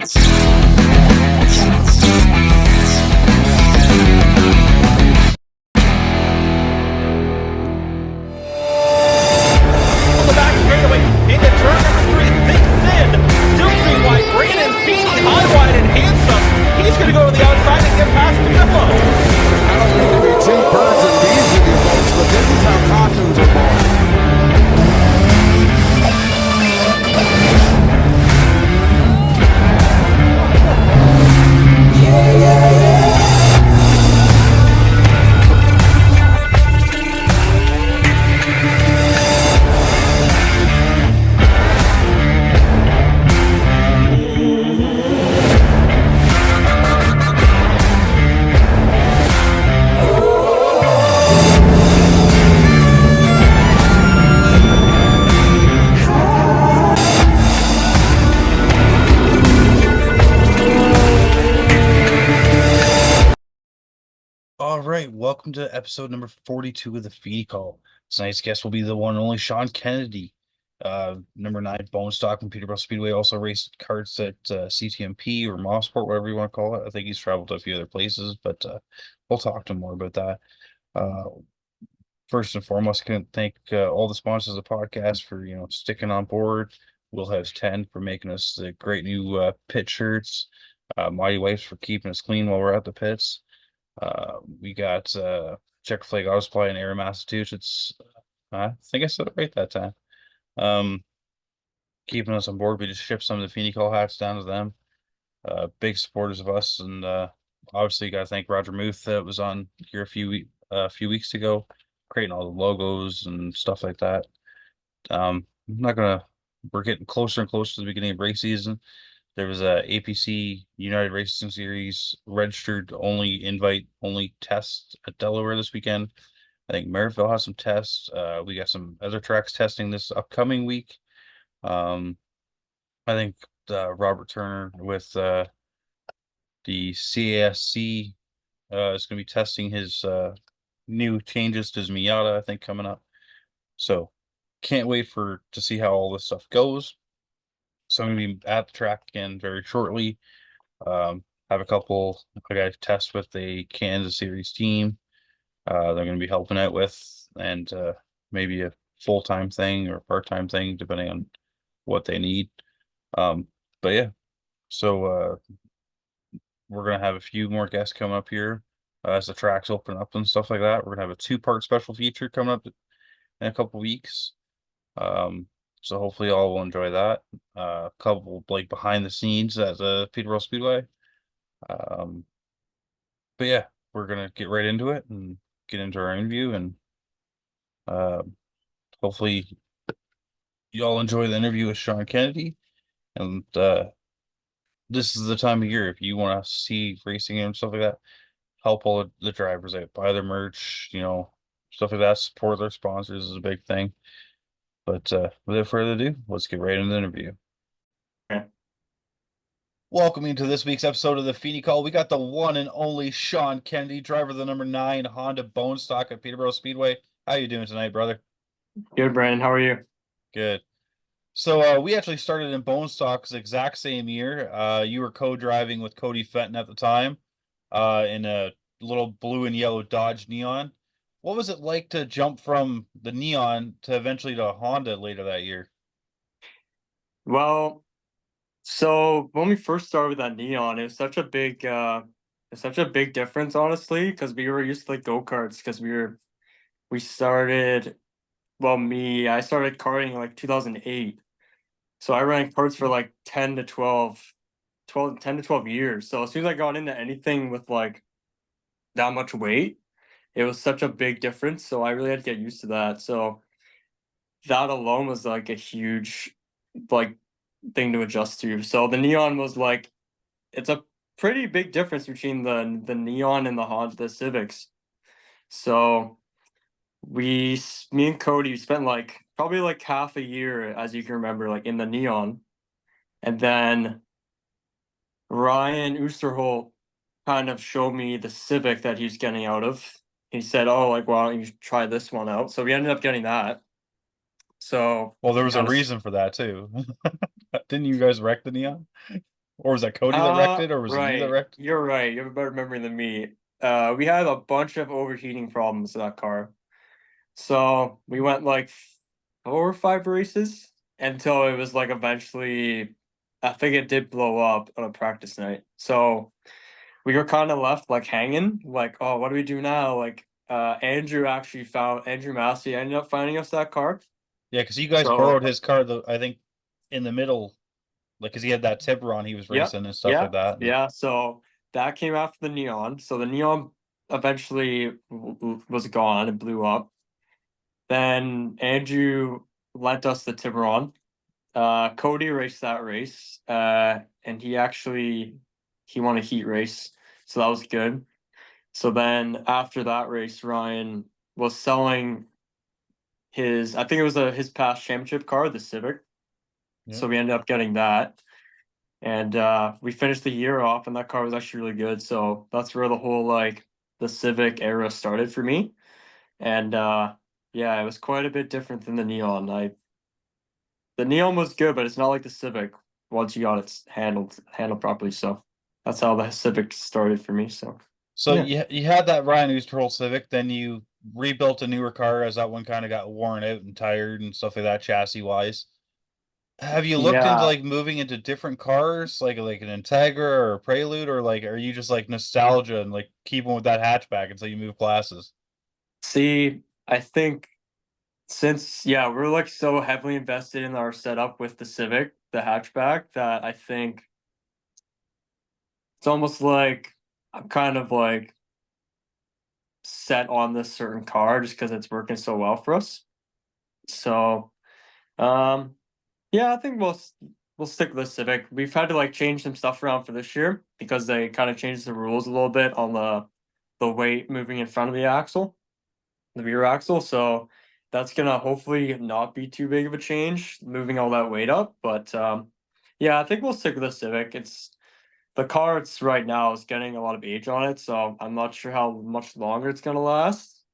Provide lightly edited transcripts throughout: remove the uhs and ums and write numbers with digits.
On the back straightaway, into turn number 3, thick thin, still 3 wide, Brandon Feeney, high, wide, and handsome. He's going to go to the outside and get past Camillo. I don't mean to be two birds and bees with you folks, but this is how cautions are born. All right, welcome to episode number 42 of the Feeney Call. Tonight's guest will be the one and only Sean Kennedy, number 9 bone stock from Peterborough Speedway. Also raced karts at CTMP or Mosport, whatever you want to call it. I think he's traveled to a few other places, but we'll talk to him more about that. First and foremost, I can thank all the sponsors of the podcast for sticking on board. Will House 10 for making us the great new pit shirts. Mighty Wipes for keeping us clean while we're at the pits. We got Checker Flag Auto Supply in Erie, Massachusetts. I think I said it right that time. Keeping us on board. We just shipped some of the Feeney Call hats down to them. Big supporters of us, and obviously got to thank Roger Muth that was on here a few weeks ago, creating all the logos and stuff like that. We're getting closer and closer to the beginning of race season. There was a APC United Racing Series registered only invite only test at Delaware this weekend. I think Merrittville has some tests. We got some other tracks testing this upcoming week. I think Robert Turner with the CASC is going to be testing his new changes to his Miata, I think, coming up. So can't wait to see how all this stuff goes. So I'm going to be at the track again very shortly. Have a couple I got to test with the Kansas Series team. They're going to be helping out with, and maybe a full-time thing or part-time thing, depending on what they need. But yeah, so we're going to have a few more guests coming up here as the tracks open up and stuff like that. We're going to have a 2-part special feature coming up in a couple weeks. So hopefully all will enjoy that. A couple like behind the scenes at the Peterborough Speedway. But yeah, we're gonna get right into it and get into our interview, and hopefully you all enjoy the interview with Sean Kennedy. And this is the time of year if you want to see racing and stuff like that, help all the drivers out, buy their merch, stuff like that. Support their sponsors is a big thing. But without further ado, let's get right into the interview. Okay. Welcome to this week's episode of the Feeney Call. We got the one and only Sean Kennedy, driver of the number 9 Honda Bone Stock at Peterborough Speedway. How you doing tonight, brother? Good, Brandon. How are you? Good. So we actually started in Bone Stock the exact same year. You were co-driving with Cody Fenton at the time in a little blue and yellow Dodge Neon. What was it like to jump from the Neon to eventually to Honda later that year? Well, so when we first started with that Neon, it was such a big difference, honestly, because we were used to like go-karts, because I started karting in like 2008. So I ran karts for like 10 to 12 years. So as soon as I got into anything with like that much weight, it was such a big difference. So I really had to get used to that. So that alone was like a huge like thing to adjust to. So the Neon was like, it's a pretty big difference between the Neon and the Civics. So me and Cody spent like probably like half a year, as you can remember, like in the Neon. And then Ryan Oosterholt kind of showed me the Civic that he was getting out of. He said, "Oh, like, why don't you try this one out?" So we ended up getting that. So Well, there was a reason for that too. Didn't you guys wreck the Neon? Or was that Cody that wrecked it, or was it you that Right. wrecked? You're right. You have a better memory than me. We had a bunch of overheating problems in that car. So we went like 4 or 5 races until it was like eventually, I think it did blow up on a practice night. So we were kind of left like hanging, like, oh, what do we do now? Like, Andrew Massey ended up finding us that car. Yeah, because you guys So borrowed his car, I think, in the middle, like, because he had that Tiburon he was yep, racing and stuff yeah, like that. And yeah. So that came after the Neon. So the Neon eventually was gone and blew up. Then Andrew lent us the Tiburon. Cody raced that race, and he won a heat race, so that was good. So then after that race, Ryan was selling his, I think it was his past championship car, the Civic. Yeah. So we ended up getting that, and we finished the year off, and that car was actually really good. So that's where the whole like the Civic era started for me, and yeah, it was quite a bit different than the Neon. The Neon was good, but it's not like the Civic once you got it handled properly. So that's how the Civic started for me. So So yeah, you had that Ryan Oosterholt Civic, then you rebuilt a newer car as that one kind of got worn out and tired and stuff like that, chassis wise. Have you looked into yeah. like moving into different cars, like an Integra or a Prelude, or like are you just like nostalgia and like keeping with that hatchback until you move classes? See, I think since we're like so heavily invested in our setup with the Civic, the hatchback, that I think it's almost like I'm kind of like set on this certain car just because it's working so well for us. So um yeah, I think we'll stick with the Civic. We've had to like change some stuff around for this year because they kind of changed the rules a little bit on the weight moving in front of the axle, the rear axle. So that's gonna hopefully not be too big of a change, moving all that weight up. But yeah, I think we'll stick with the Civic. It's the car it's right now is getting a lot of age on it, so I'm not sure how much longer it's gonna last.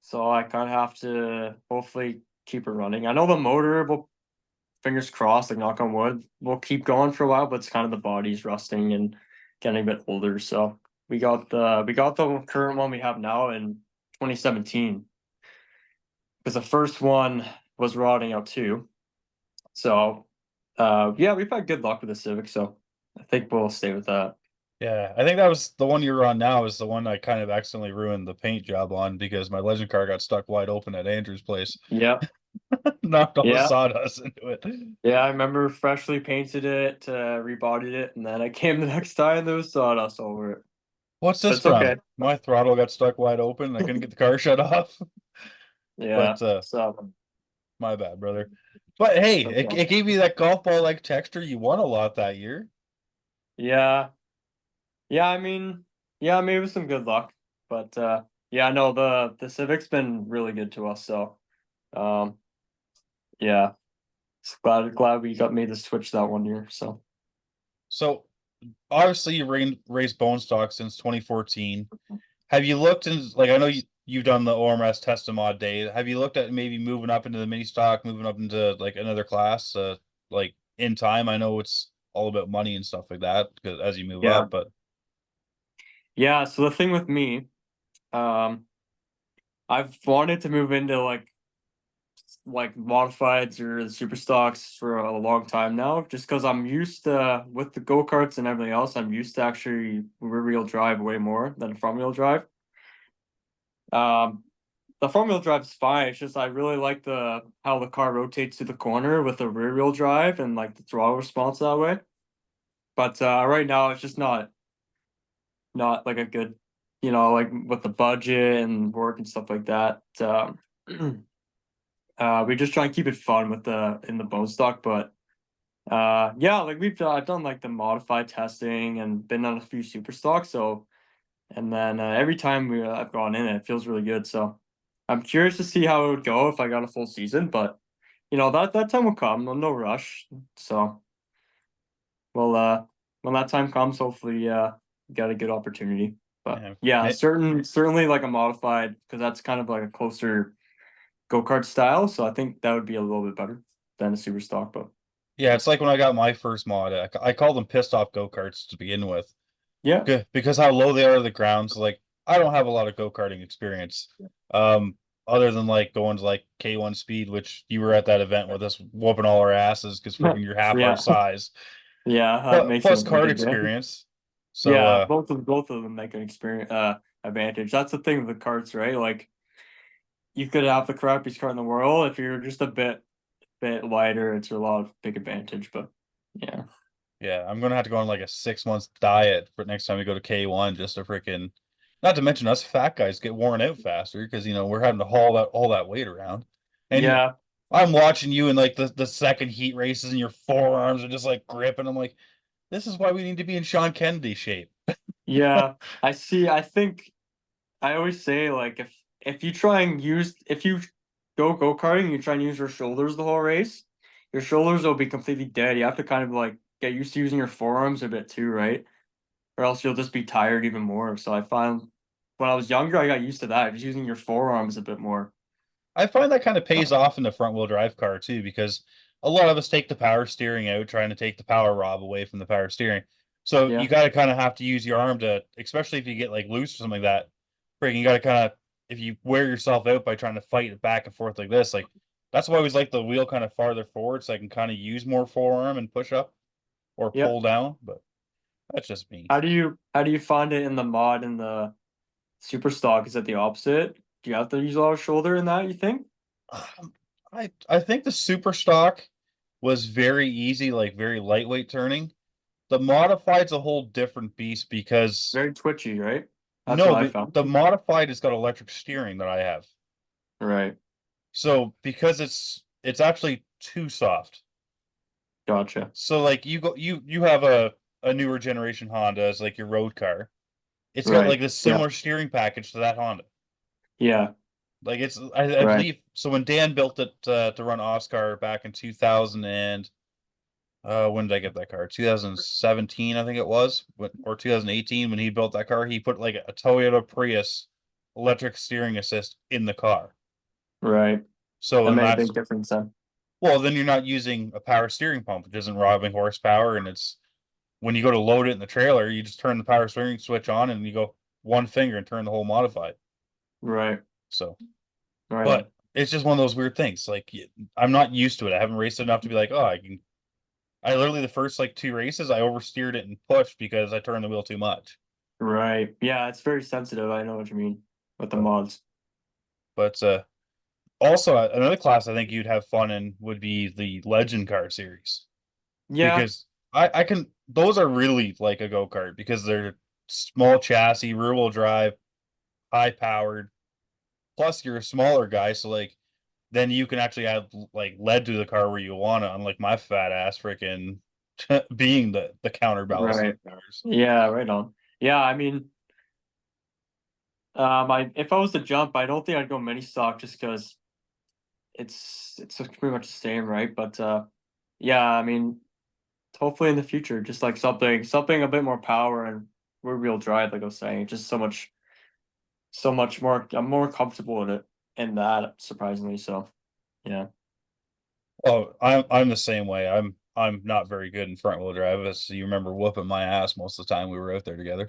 So I kind of have to hopefully keep it running. I know the motor will, fingers crossed, like knock on wood, will keep going for a while, but it's kind of the body's rusting and getting a bit older. So we got the current one we have now in 2017 because the first one was rotting out too. So yeah, we've had good luck with the Civic, so I think we'll stay with that. Yeah, I think that was the one you're on now is the one I kind of accidentally ruined the paint job on because my legend car got stuck wide open at Andrew's place. Yeah, Knocked all the yeah, sawdust into it. yeah. I remember freshly painted it, rebodied it, and then I came the next time and there was sawdust over it. What's But this it's okay. from? My throttle got stuck wide open. I couldn't get the car shut off. Yeah. But So my bad, brother. But hey, okay. it gave you that golf ball like texture. You won a lot that year. Yeah. Yeah, I mean, yeah, maybe with some good luck. But yeah, no, the Civic's been really good to us. So um yeah. Glad we got made the switch that one year. So So obviously you raced bone stock since 2014. Have you looked into like I know you've done the OMS test and mod day. Have you looked at maybe moving up into the mini stock, moving up into like another class, like in time? I know it's all about money and stuff like that because as you move yeah. up, but Yeah, so the thing with me, um I've wanted to move into like modifieds or the super stocks for a long time now, just because I'm used to with the go-karts and everything else, I'm used to actually rear wheel drive way more than front wheel drive. Um, the front wheel drive is fine. It's just I really like the how the car rotates to the corner with the rear wheel drive and like the throttle response that way. But right now it's just not like a good, like with the budget and work and stuff like that. We just try and keep it fun with the in the bone stock, but yeah, like I've done like the modified testing and been on a few super stocks. So and then every time I've gone in, it feels really good. So I'm curious to see how it would go if I got a full season, but that time will come. No rush. So well, when that time comes, hopefully, get a good opportunity. But yeah, yeah, certainly like a modified because that's kind of like a closer go kart style. So I think that would be a little bit better than a super stock. But Yeah, it's like when I got my first mod. I called them pissed off go-karts to begin with. Yeah. Because how low they are to the ground. So like I don't have a lot of go-karting experience. Um, other than like going to like K1 speed, which you were at that event with us whooping all our asses because freaking you're half our Yeah. size. Yeah, that But makes it plus a big card advantage. experience. So Yeah, both of them make an experience advantage. That's the thing with the carts, right? Like you could have the crappiest cart in the world. If you're just a bit lighter, it's a lot of big advantage. But yeah. yeah, I'm gonna have to go on like a 6 months diet for next time we go to K1 just to freaking not to mention us fat guys get worn out faster because we're having to haul that all that weight around. And Yeah. I'm watching you in like the second heat races and your forearms are just like gripping. I'm like, this is why we need to be in Sean Kennedy shape. Yeah. I see. I think I always say like if you try and use if you go-karting, you try and use your shoulders the whole race, your shoulders will be completely dead. You have to kind of like get used to using your forearms a bit too, right? Or else you'll just be tired even more. So I find when I was younger, I got used to that, just using your forearms a bit more. I find that kind of pays off in the front wheel drive car too, because a lot of us take the power steering out, trying to take the power rob away from the power steering. So Yeah. you got to kind of have to use your arm to, especially if you get like loose or something like that. Freaking, you got to kind of, if you wear yourself out by trying to fight it back and forth like this, like that's why I always like the wheel kind of farther forward so I can kind of use more forearm and push up or Yeah. pull down. But that's just me. How do you find it in the mod and the super stock? Is it the opposite? Do you have to use a lot of shoulder in that, you think? I think the super stock was very easy, like very lightweight turning. The modified's a whole different beast because Very twitchy, right? That's no, what I the found. the modified has got electric steering that I have. Right. So because it's actually too soft. Gotcha. So like you have a newer generation Honda as like your road car. It's got Right. like this Yeah. similar steering package to that Honda. Yeah. Like I Right. believe so when Dan built it to run Oscar back in 2000 and when did I get that car? 2017, I think it was, or 2018 when he built that car. He put like a Toyota Prius electric steering assist in the car. Right. So That then made a that's big difference then. well, then you're not using a power steering pump, which isn't robbing horsepower, and it's when you go to load it in the trailer, you just turn the power steering switch on and you go one finger and turn the whole modified. Right. So, Right on. but it's just one of those weird things. Like I'm not used to it. I haven't raced it enough to be like, oh, I can. I literally the first like two races, I oversteered it and pushed because I turned the wheel too much. Right. Yeah, it's very sensitive. I know what you mean with the But mods. but also another class I think you'd have fun in would be the Legend Car series Yeah. because I can those are really like a go-kart because they're small chassis, rear wheel drive, high powered. Plus you're a smaller guy, so like then you can actually add like lead to the car where you want to, unlike my fat ass freaking being the counterbalance to Right. the cars. Yeah, right on. Yeah, I mean, I if I was to jump, I don't think I'd go mini stock just because it's pretty much the same, right? But yeah, I mean, hopefully in the future, just like something a bit more power and rear wheel drive, like I was saying, just so much more. I'm more comfortable in that, surprisingly. So yeah. Oh, I'm the same way. I'm not very good in front wheel drive, as you remember whooping my ass most of the time we were out there together.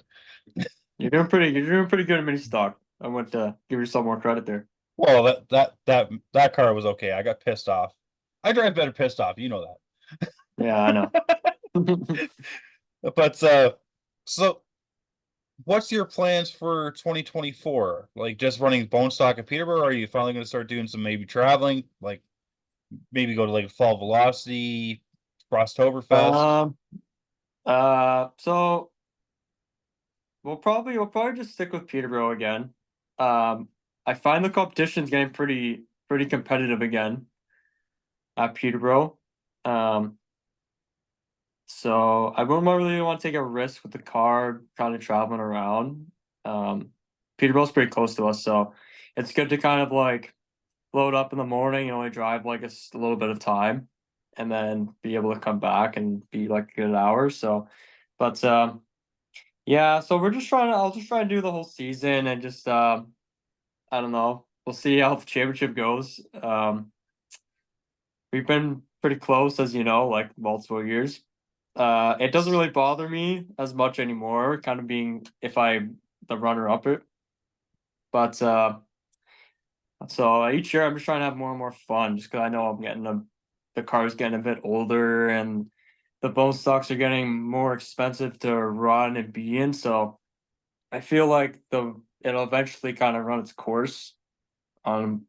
You're doing pretty good in mini stock. I want to give yourself more credit there. Well, that car was okay. I got pissed off. I drive better pissed off, you know Yeah, I know. that. But so what's your plans for 2024? Like just running bone stock at Peterborough? Or are you finally going to start doing some maybe traveling? Like maybe go to like Fall Velocity, Frosttoberfest? Um. So we'll probably just stick with Peterborough again. Um. I find the competition's getting pretty competitive again at Peterborough. Um. So I wouldn't really want to take a risk with the car kind of traveling around. Um. Peterborough's pretty close to us, so it's good to kind of like load up in the morning and only drive like a little bit of time and then be able to come back and be like a good hour. So, but yeah, so I'll just try and do the whole season and just I don't know. We'll see how the championship goes. We've been pretty close, as you know, like multiple years. It doesn't really bother me as much anymore, kind of being if I the runner up it. But so each year I'm just trying to have more and more fun, just because I know I'm getting the car's getting a bit older and the bone stocks are getting more expensive to run and be in. So I feel like it'll eventually kind of run its course on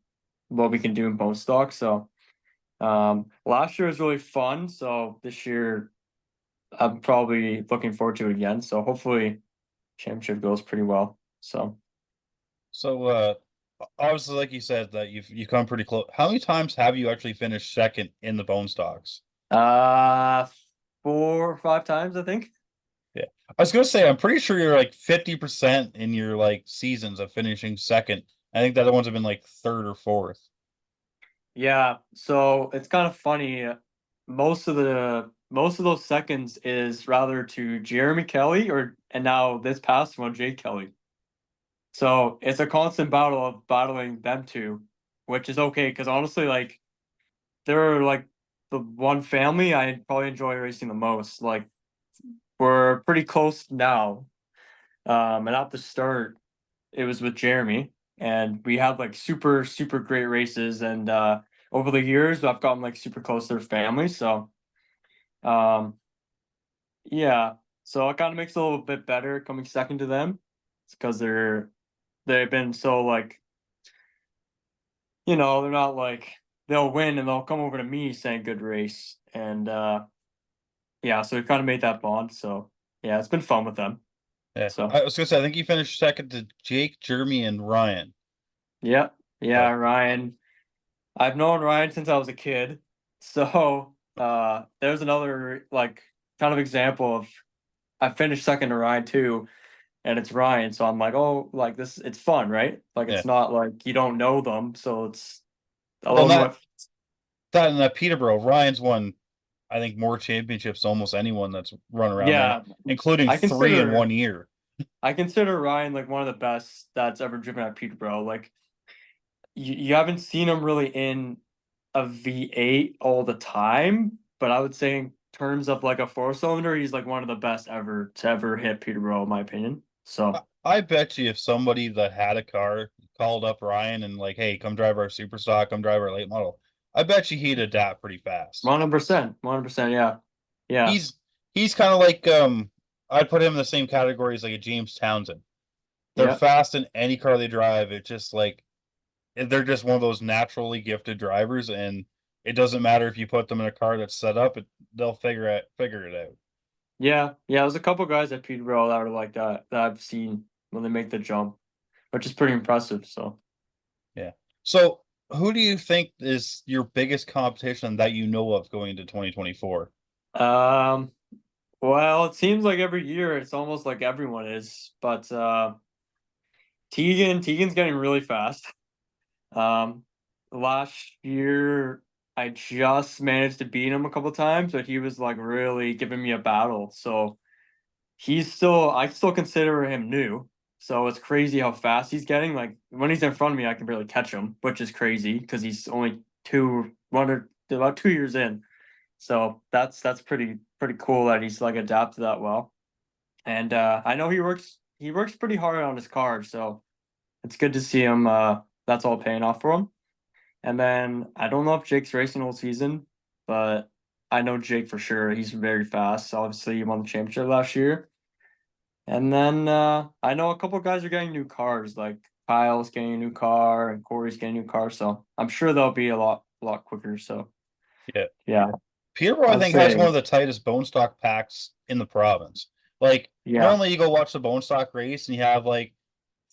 what we can do in bone stock. So last year was really fun. So this year I'm probably looking forward to it again. So hopefully championship goes pretty well. So So obviously, like you said, that you've come pretty close. How many times have you actually finished second in the bone stocks? uh 4 or 5 times I think. Yeah. I was gonna say I'm pretty sure you're like 50% in your like seasons of finishing second. I think the other ones have been like third or fourth. Yeah, so it's kind of funny. Most of those seconds is rather to Jeremy Kelly or and now this past one, Jake Kelly. So it's a constant battle of battling them two, which is okay because honestly, like they're like the one family I probably enjoy racing the most. Like we're pretty close now. And at the start, it was with Jeremy, and we had like super, super great races. And over the years, I've gotten like super close to their family. So um, yeah, so it kind of makes it a little bit better coming second to them. It's because they've been so like they're not like they'll win and they'll come over to me saying good race, and yeah, so we kind of made that bond. So yeah, it's been fun with them. Yeah. So I was gonna say I think you finished second to Jake, Jeremy, and Ryan. yeah, yeah, So Ryan. I've known Ryan since I was a kid. So there's another like kind of example of I finished second to Ryan too, and it's Ryan. So I'm like, oh, like this, it's fun, right? Like yeah. it's not like you don't know them, so it's a Well, little not more. that in that Peterborough, Ryan's won I think more championships than almost anyone that's run around there, Yeah, including I three in consider 1 year. I consider Ryan like one of the best that's ever driven at Peterborough. Like you haven't seen him really in a V8 all the time, but I would say in terms of like a four cylinder, he's like one of the best ever to ever hit Peterborough, in my opinion. I, So I bet you if somebody that had a car called up Ryan and like, hey, come drive our super stock, come drive our late model, I bet you he'd adapt pretty fast. 100%, 100%, yeah, yeah, He's he's kind of like I'd put him in the same category as like a James Townsend. They're yeah, fast in any car they drive. It's just like they're just one of those naturally gifted drivers, and it doesn't matter if you put them in a car that's set up, they'll figure it out. yeah, yeah. There's a couple guys at Peterborough that are like that I've seen when they make the jump, which is pretty impressive. So, Yeah. So who do you think is your biggest competition that you know of going into 2024? um, well, it seems like every year it's almost like everyone is, but Tegan's getting really fast. Um, last year I just managed to beat him a couple times, but he was like really giving me a battle. So I still consider him new. So it's crazy how fast he's getting. Like when he's in front of me, I can barely catch him, which is crazy because he's only about 2 years in. So that's pretty cool that he's like adapted that well. And I know he works pretty hard on his car, so it's good to see him that's all paying off for him. And then I don't know if Jake's racing all season, but I know Jake for sure. He's very fast. Obviously, he won the championship last year. And then I know a couple guys are getting new cars, like Kyle's getting a new car and Corey's getting a new car. So I'm sure they'll be a lot quicker. So Yeah. yeah, Peterborough, I I'd think, has say one of the tightest bone stock packs in the province. Like yeah, normally you go watch the bone stock race and you have like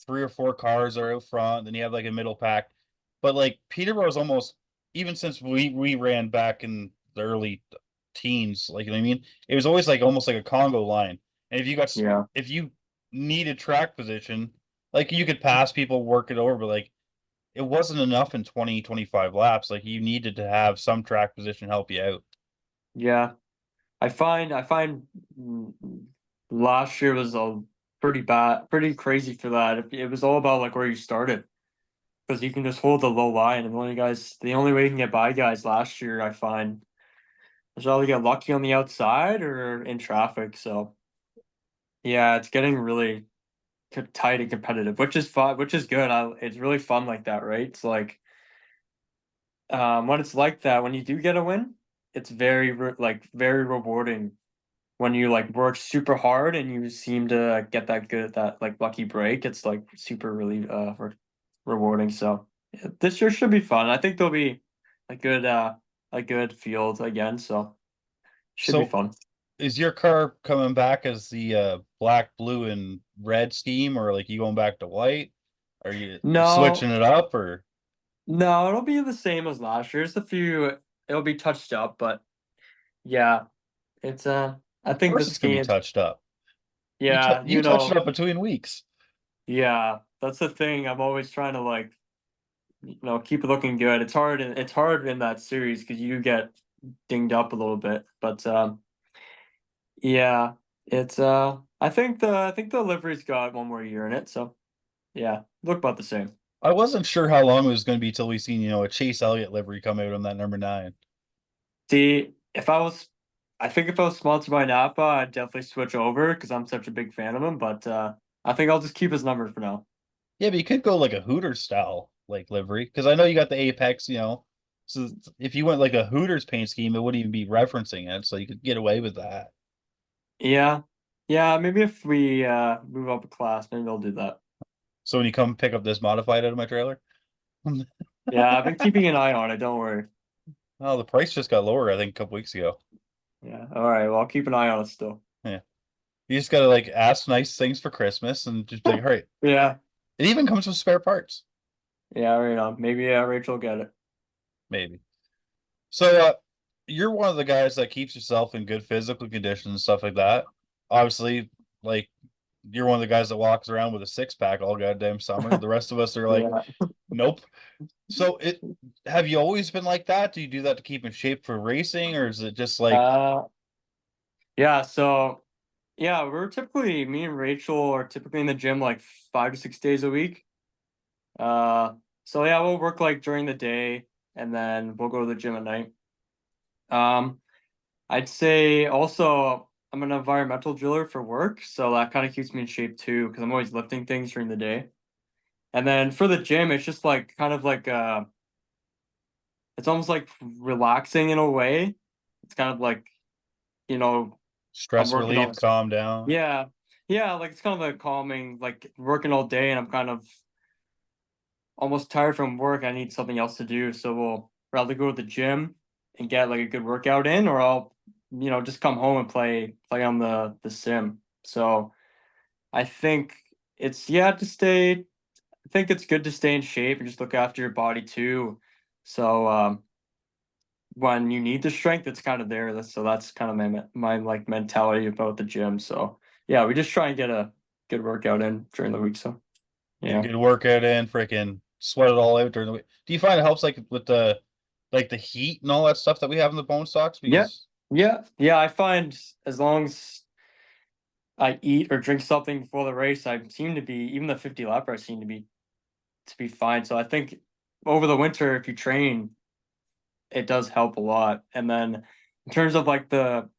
three or four cars are out front, then you have like a middle pack. But like Peterborough is almost even since we ran back in the early teens, like you know what I mean? It was always like almost like a Congo line. And yeah, if you needed track position, like you could pass people, work it over, but like it wasn't enough in 20 25 laps. Like you needed to have some track position help you out. yeah. I find mm, last year was a pretty bad, pretty crazy for that. It was all about like where you started because you can just hold the low line, and the only way you can get by guys last year, I find, Just either get lucky on the outside or in traffic. So yeah, it's getting really tight and competitive, which is fun, which is good. It's really fun like that, right? It's like when it's like that, when you do get a win, it's very rewarding when you like work super hard and you seem to get that like lucky break. It's like super really rewarding. So yeah, this year should be fun. I think there'll be a good field again, so should be So fun. is your car coming back as the black, blue, and red scheme, or like you going back to white? Are you No, switching it up, or no, it'll be the same as last year. Just a few, it'll be touched up, but yeah, it's I of think the course it's gonna be scheme, touched up. yeah, You touch it up between weeks. yeah, that's the thing. I'm always trying to like, keep it looking good. It's hard in that series because you get dinged up a little bit, but yeah, it's I think the livery's got one more year in it, so yeah, look about the same. I wasn't sure how long it was going to be till we seen, a Chase Elliott livery come out on that number 9. See, I think if I was sponsored by Napa, I'd definitely switch over because I'm such a big fan of him. But I think I'll just keep his number for now. Yeah, but you could go like a Hooters style like livery because I know you got the Apex, So if you went like a Hooters paint scheme, it wouldn't even be referencing it, so you could get away with that. Yeah, yeah. Maybe if we move up a class, maybe I'll do that. So when you come pick up this modified out of my trailer, Yeah, I've been keeping an eye on it. Don't worry. oh, the price just got lower, I think, a couple weeks ago. Yeah. All right. Well, I'll keep an eye on it still. Yeah. You just gotta like ask nice things for Christmas and just be like, all right. Yeah. It even comes with spare parts, Yeah. Right on. Maybe Rachel will get it. maybe. So you're one of the guys that keeps yourself in good physical condition and stuff like that. Obviously, like you're one of the guys that walks around with a 6 pack all goddamn summer. The rest of us are like, Yeah. nope. So it have you always been like that? Do you do that to keep in shape for racing, or is it just like Uh. Yeah. So yeah, me and Rachel are typically in the gym like 5 to 6 days a week. Uh, so yeah, we'll work like during the day and then we'll go to the gym at night. Um, I'd say also I'm an environmental driller for work, so that kind of keeps me in shape too, because I'm always lifting things during the day. And then for the gym, it's just like kind of like it's almost like relaxing in a way. It's kind of like, you know, I'm stress working relief, all calm down? yeah. Yeah, like it's kind of like calming, like working all day and I'm kind of almost tired from work. I need something else to do. So we'll rather go to the gym and get like a good workout in, or I'll, just come home and play on the sim. So I think it's yeah to stay. I think it's good to stay in shape and just look after your body too. So when you need the strength, it's kind of there. That's kind of my like mentality about the gym. So yeah, we just try and get a good workout in during the week. So Get a yeah. good workout in, freaking sweat it all out during the week. Do you find it helps like with the heat and all that stuff that we have in the bone stocks? Yeah, Because yeah. I find as long as I eat or drink something before the race, I seem to be even the 50 lapper. I seem to be fine. So I think over the winter, if you train, it does help a lot. And then in terms of like the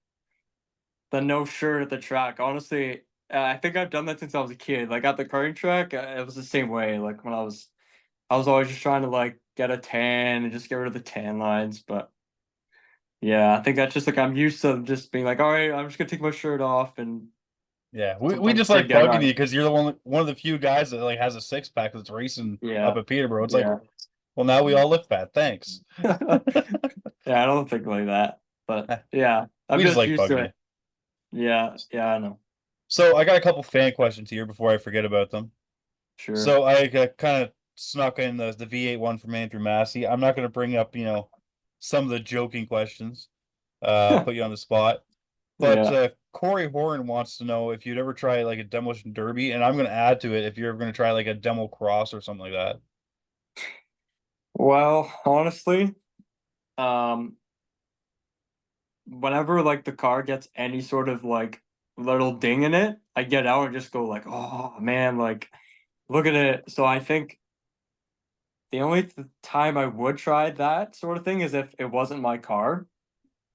no shirt at the track, honestly, I think I've done that since I was a kid. Like at the karting track, it was the same way. Like when I was always just trying to like get a tan and just get rid of the tan lines, but. Yeah, I think that's just like I'm used to just being like, all right, I'm just gonna take my shirt off and yeah, we sometimes just like forget bugging I you because you're the one of the few guys that like has a 6 pack that's racing up yeah, at Peterborough. It's like, yeah. well, now we all look bad. Thanks. Yeah, I don't think like that. But yeah, I'm We just just like used to bugging you. it. Yeah, yeah, I know. So I got a couple fan questions here before I forget about them. Sure. So I kind of snuck in the V8 one from Andrew Massey. I'm not going to bring up, some of the joking questions, put you on the spot. But Yeah. Corey Horn wants to know if you'd ever try like a demolition derby, and I'm going to add to it if you're ever going to try like a demo cross or something like that. Well, honestly, um, whenever like the car gets any sort of like little ding in it, I get out and just go like, oh man, like look at it. So I think the only time I would try that sort of thing is if it wasn't my car.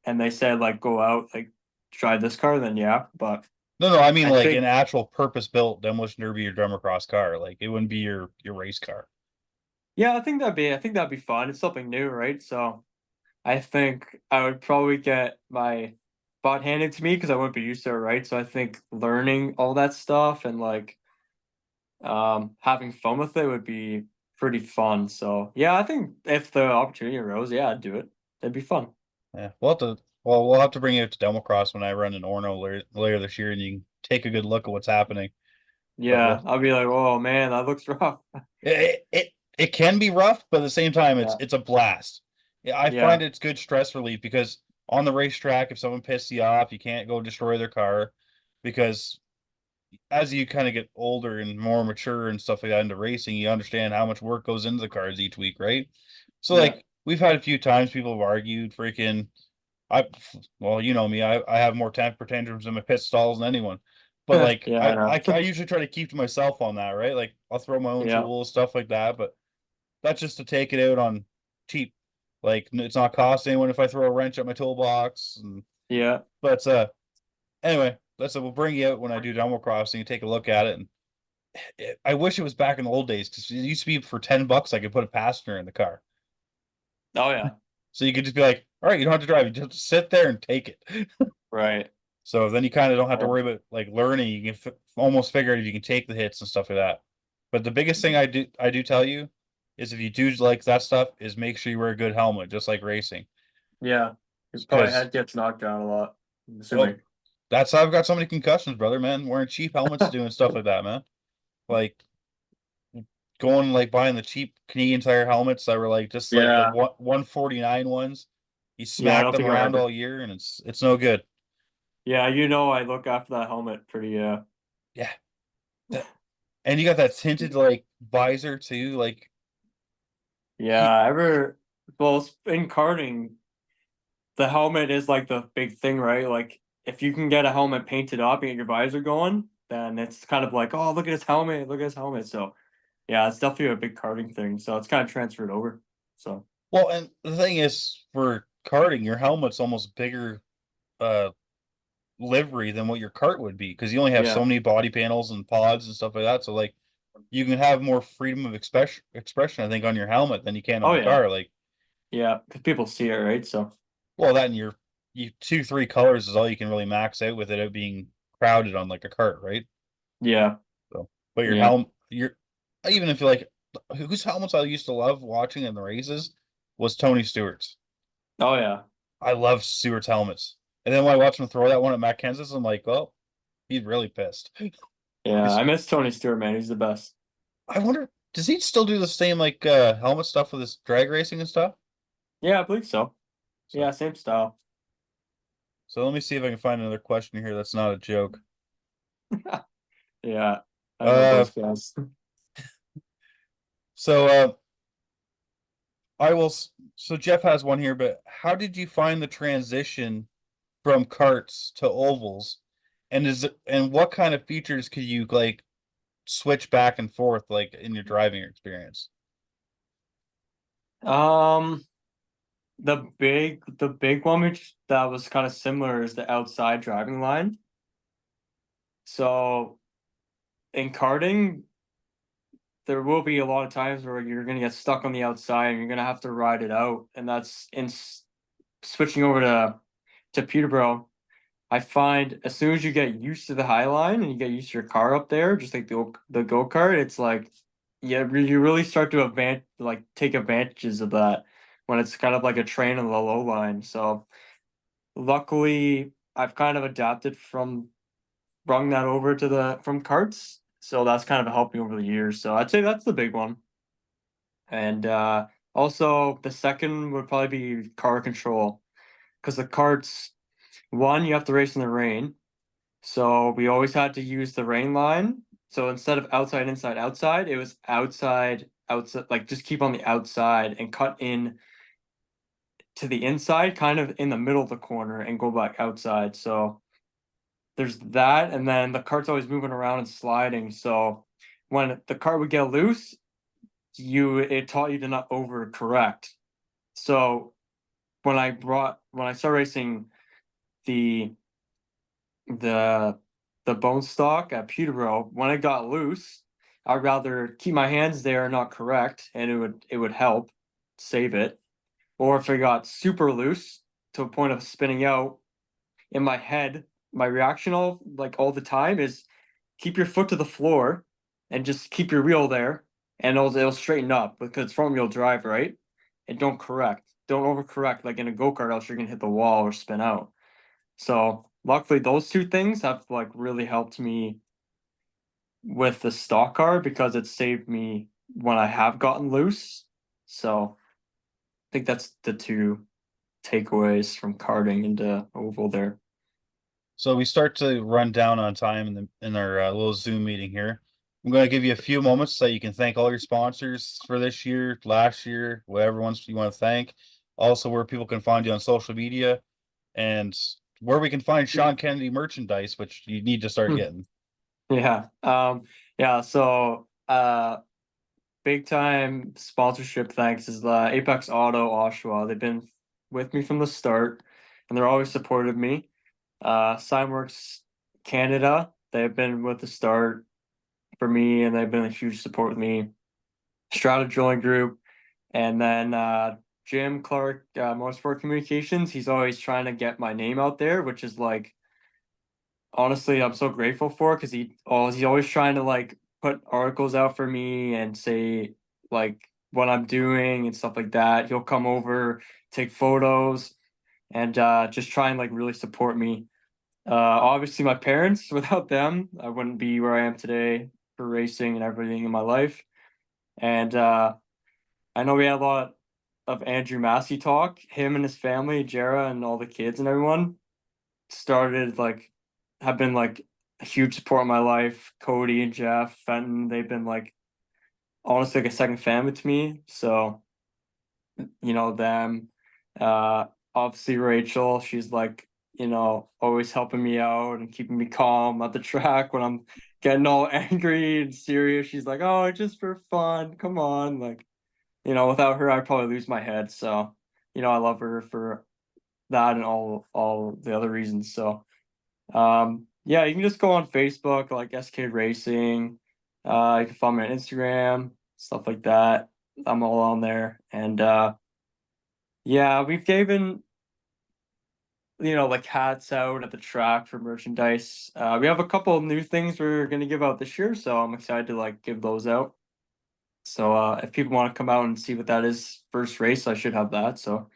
and they said like go out, like try this car, then yeah. But No, I mean I like think an actual purpose-built demolition derby or Democross car. Like it wouldn't be your race car. yeah, I think that'd be fun. It's something new, right? So I think I would probably get my butt handed to me because I wouldn't be used to it, right? So I think learning all that stuff and like having fun with it would be pretty fun. So yeah, I think if the opportunity arose, yeah, I'd do it. It'd be fun. Yeah, we'll have to bring you to Democross when I run in Orno later this year, and you can take a good look at what's happening. But Yeah, I'll be like, oh man, that looks rough. it can be rough, but at the same time, Yeah, it's a blast. Yeah, I yeah, find it's good stress relief because on the racetrack, if someone pisses you off, you can't go destroy their car because as you kind of get older and more mature and stuff like that into racing, you understand how much work goes into the cars each week, right? So yeah, like we've had a few times people have argued, freaking I well, you know me, I have more temper tantrums in my pit stalls than anyone. But like yeah. I know. I usually try to keep to myself on that, right? Like I'll throw my own Yeah, tools, stuff like that, but that's just to take it out on cheap. Like it's not costing anyone if I throw a wrench at my toolbox. And yeah. but anyway, we'll bring you out when I do Downward Crossing and take a look at it. And I wish it was back in the old days because it used to be for $10 I could put a passenger in the car. Oh yeah, So you could just be like, all right, you don't have to drive, you just sit there and take it. right. So then you kind of don't have to Yeah, worry about like learning. You can almost figure out if you can take the hits and stuff like that. But the biggest thing I do tell you is if you do like that stuff, is make sure you wear a good helmet, just like racing. yeah. Your probably Because head gets knocked out a lot. I'm well, assuming. that's how I've got so many concussions, brother, man. Wearing cheap helmets, doing stuff like that, man. Like going like buying the cheap Canadian Tire helmets that were like just like the Yeah, 149 ones. You yeah. I smack don't them think I've around ever. all year, and it's no good. Yeah, I look after that helmet pretty. Yeah, that, and you got that tinted like visor too. Like you, Yeah. Well, in karting, the helmet is like the big thing, right? Like if you can get a helmet painted up and get your visor going, then it's kind of like, oh, look at his helmet, look at his helmet. So yeah, it's definitely a big karting thing. So it's kind of transferred over. So well, and the thing is, for karting, your helmet's almost bigger uh livery than what your cart would be because you only have so yeah. many body panels and pods and stuff like that. So like you can have more freedom of expression, I think, on your helmet than you can on Oh the yeah. car. Like, Yeah. Because people see it, right? So well, that and you two, three colors is all you can really max out with it out being crowded on like a cart, right? yeah. So, but your Yeah. helmet, your even if you like, whose helmets I used to love watching in the races was Tony Stewart's. Oh yeah. I love Stewart's helmets. And then when I watch him throw that one at Matt Kenseth, I'm like, oh, he's really pissed. Yeah. I miss Tony Stewart, man. He's the best. I wonder, does he still do the same like helmet stuff with his drag racing and stuff? Yeah, I believe so. So Yeah, same style. so let me see if I can find another question here that's not a joke. Yeah. I love Uh those guys. so so Jeff has one here, but how did you find the transition from karts to ovals? And what kind of features could you like switch back and forth like in your driving experience? Um, the big one which that was kind of similar is the outside driving line. So in karting, there will be a lot of times where you're gonna get stuck on the outside and you're gonna have to ride it out, and that's switching over to Peterborough. I find as soon as you get used to the high line and you get used to your car up there, just like the go kart, it's like yeah, you really start to take advantages of that when it's kind of like a train on the low line. So luckily, I've kind of adapted from brung that over to the from carts. So that's kind of helped me over the years. So I'd say that's the big one. And also the second would probably be car control because the carts, one, you have to race in the rain. So we always had to use the rain line. So instead of outside, inside, outside, it was outside, outside, like just keep on the outside and cut in to the inside, kind of in the middle of the corner and go back outside. So there's that. And then the cart's always moving around and sliding. So when the cart would get loose, it taught you to not overcorrect. So when I started racing the the bone stock at Peterborough, when it got loose, I'd rather keep my hands there not correct, and it would help save it. Or if it got super loose to a point of spinning out, in my head, my reaction all the time is keep your foot to the floor and just keep your wheel there, and it'll straighten up because it's front wheel drive, right? And don't overcorrect like in a go-kart, else you're gonna hit the wall or spin out. So luckily those two things have like really helped me with the stock car because it saved me when I have gotten loose. So I think that's the two takeaways from karting into oval there. So we start to run down on time in our little Zoom meeting here. I'm going to give you a few moments so you can thank all your sponsors for this year, last year, whatever ones you want to thank. Also, where people can find you on social media, and where we can find Sean Kennedy merchandise, which you need to start getting. Yeah. So big time sponsorship thanks is Apex Auto Oshawa. They've been with me from the start, and they're always supported me. Signworks Canada, they've been with the start for me, and they've been a huge support with me. Strata Drilling Group, and then Jim Clark, Motorsport Communications. He's always trying to get my name out there, which is like, honestly, I'm so grateful for, because he's always trying to like put articles out for me and say like what I'm doing and stuff like that. He'll come over, take photos, and just try and like really support me. Obviously my parents, without them, I wouldn't be where I am today for racing and everything in my life. And I know we had a lot of Andrew Massey talk. Him and his family, Jara and all the kids and everyone, have been like a huge support in my life. Cody and Jeff, Fenton, they've been like honestly like a second family to me. So, them. Obviously Rachel, she's like, always helping me out and keeping me calm at the track when I'm getting all angry and serious. She's like, "Oh, it's just for fun. Come on." Like, without her, I'd probably lose my head. So, I love her for that and all the other reasons. So, yeah, you can just go on Facebook, like SK Racing. You can follow me on Instagram, stuff like that. I'm all on there. And yeah, we've given like hats out at the track for merchandise. We have a couple of new things we're gonna give out this year, so I'm excited to like give those out. So if people want to come out and see what that is first race, I should have that. So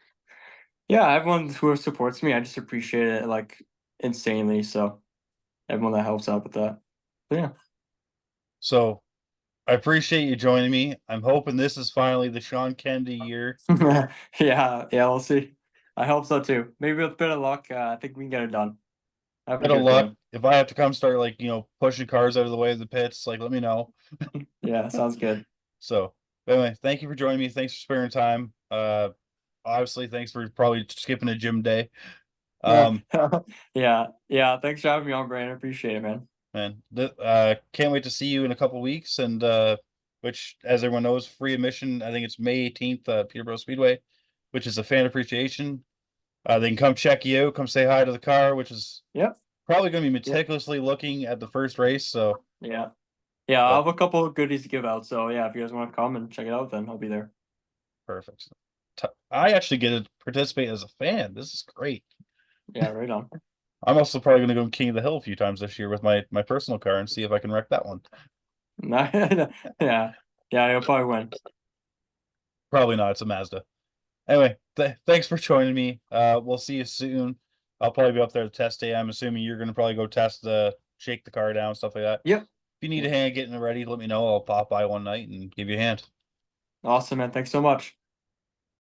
yeah, everyone who supports me, I just appreciate it like insanely. So everyone that helps out with that. But yeah. So I appreciate you joining me. I'm hoping this is finally the Sean Kennedy year. Yeah, we'll see. I hope so too. Maybe with a bit of luck, I think we can get it done. Bit of luck. If I have to come start like pushing cars out of the way of the pits, like let me know. Yeah, sounds good. So anyway, thank you for joining me. Thanks for sparing time. Obviously, thanks for probably skipping a gym day. Yeah. Thanks for having me on, Brandon. Appreciate it, man. Can't wait to see you in a couple weeks, and which, as everyone knows, free admission. I think it's May 18th, Peterborough Speedway, which is a fan appreciation. They can come check you out, come say hi to the car, which is probably going to be meticulously looking at the first race. So yeah, I'll have a couple of goodies to give out. So yeah, if you guys want to come and check it out, then I'll be there. Perfect. I actually get to participate as a fan. This is great. Yeah, right on. I'm also probably going to go King of the Hill a few times this year with my personal car and see if I can wreck that one. Yeah, you'll probably win. Probably not. It's a Mazda. Anyway, thanks for joining me. We'll see you soon. I'll probably be up there to test day. I'm assuming you're going to probably go test shake the car down, stuff like that. Yep. If you need a hand getting it ready, let me know. I'll pop by one night and give you a hand. Awesome, man. Thanks so much.